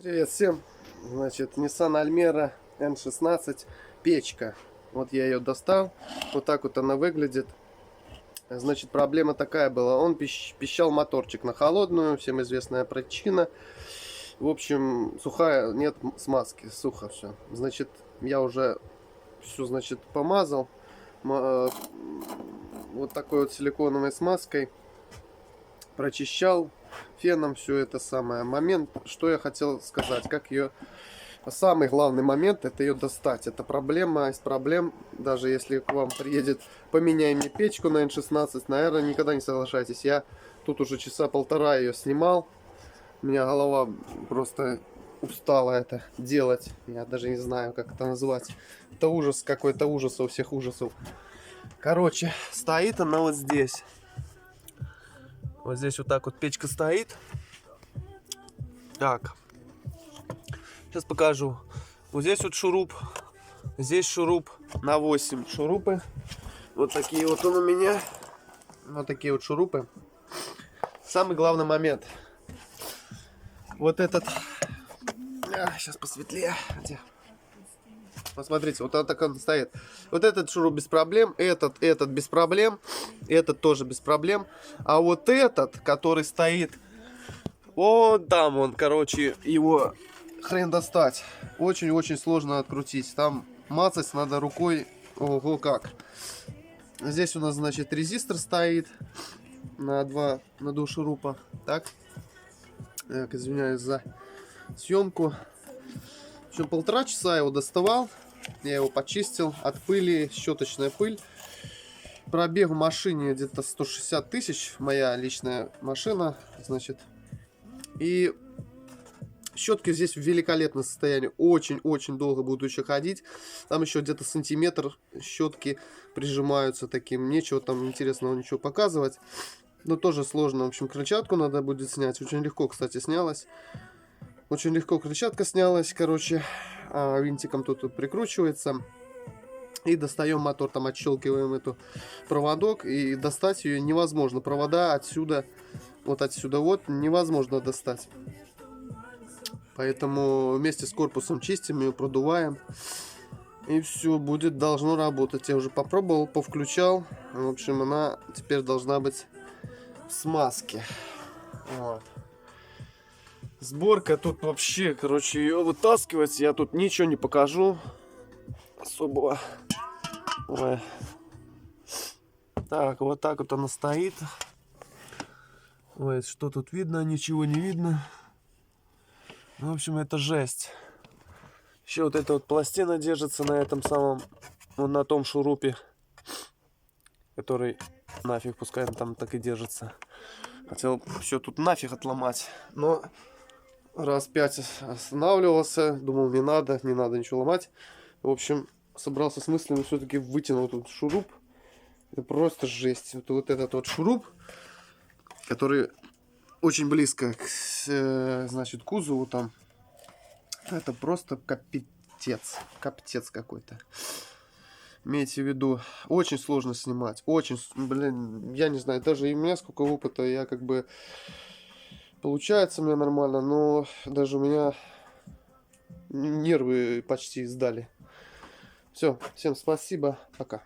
Привет всем. Значит, Nissan Almera N16 печка. Вот я ее достал. Вот так вот она выглядит. Значит, проблема такая была. Он пищал моторчик на холодную. Всем известная причина. В общем, сухая, нет смазки. Сухо все. Значит, я уже все, значит, помазал. Вот такой вот силиконовой смазкой. Прочищал феном все это самое. Момент, что я хотел сказать, как ее... Самый главный момент — это ее достать. Это проблема из проблем. Даже если к вам приедет, поменяй мне печку на N16, наверное, никогда не соглашайтесь. Я тут уже часа полтора ее снимал. У меня голова просто устала это делать. Я даже не знаю, как это назвать. Это ужас какой-то, ужас у всех ужасов. Короче, стоит она вот здесь. Вот здесь вот так вот печка стоит. Так. Сейчас покажу. Вот здесь вот шуруп. Здесь шуруп на 8 шурупы. Вот такие вот он у меня. Вот такие вот шурупы. Самый главный момент. Вот этот. Сейчас посветлее. Посмотрите, вот так он стоит. Вот этот шуруп без проблем. Этот без проблем. Этот тоже без проблем. А вот этот, который стоит вот там, он, короче, его... хрен достать. Очень-очень сложно открутить. Там мацать надо рукой. Ого, как. Здесь у нас, значит, резистор стоит на двух шурупах. Так, извиняюсь за съемку. Еще 1,5 часа его доставал. Я его почистил от пыли, щеточная пыль. Пробег в машине где-то 160 тысяч. Моя личная машина, значит. И щетки здесь в великолепном состоянии. Очень-очень долго буду еще ходить. Там еще где-то сантиметр щетки прижимаются таким. Нечего там интересного ничего показывать. Но тоже сложно. В общем, крыльчатку надо будет снять. Очень легко, кстати, снялась. Очень легко крыльчатка снялась. Короче, винтиком тут прикручивается. И достаем мотор. Там отщелкиваем эту проводок. И достать ее невозможно. Провода отсюда, вот невозможно достать. Поэтому вместе с корпусом чистим ее, продуваем. И все, должно работать. Я уже попробовал, повключал. В общем, она теперь должна быть в смазке. Вот. Сборка тут вообще, короче, ее вытаскивать я тут ничего не покажу особого. Ой. Так, вот так вот она стоит. Ой, что тут видно? Ничего не видно. В общем, это жесть. Еще вот эта вот пластина держится на этом самом, вот на том шурупе, который нафиг, пускай он там так и держится. Хотел все тут нафиг отломать, но раз 5 останавливался, думал, не надо ничего ломать. В общем, собрался с мыслями, все-таки вытянул тут шуруп. Это просто жесть. Вот этот вот шуруп, который очень близко к, значит, кузову там. Это просто капец какой-то. Имейте в виду, очень сложно снимать. Очень, блин, я не знаю, даже и у меня сколько опыта, я как бы... Получается у меня нормально, но даже у меня нервы почти сдали. Все, всем спасибо, пока.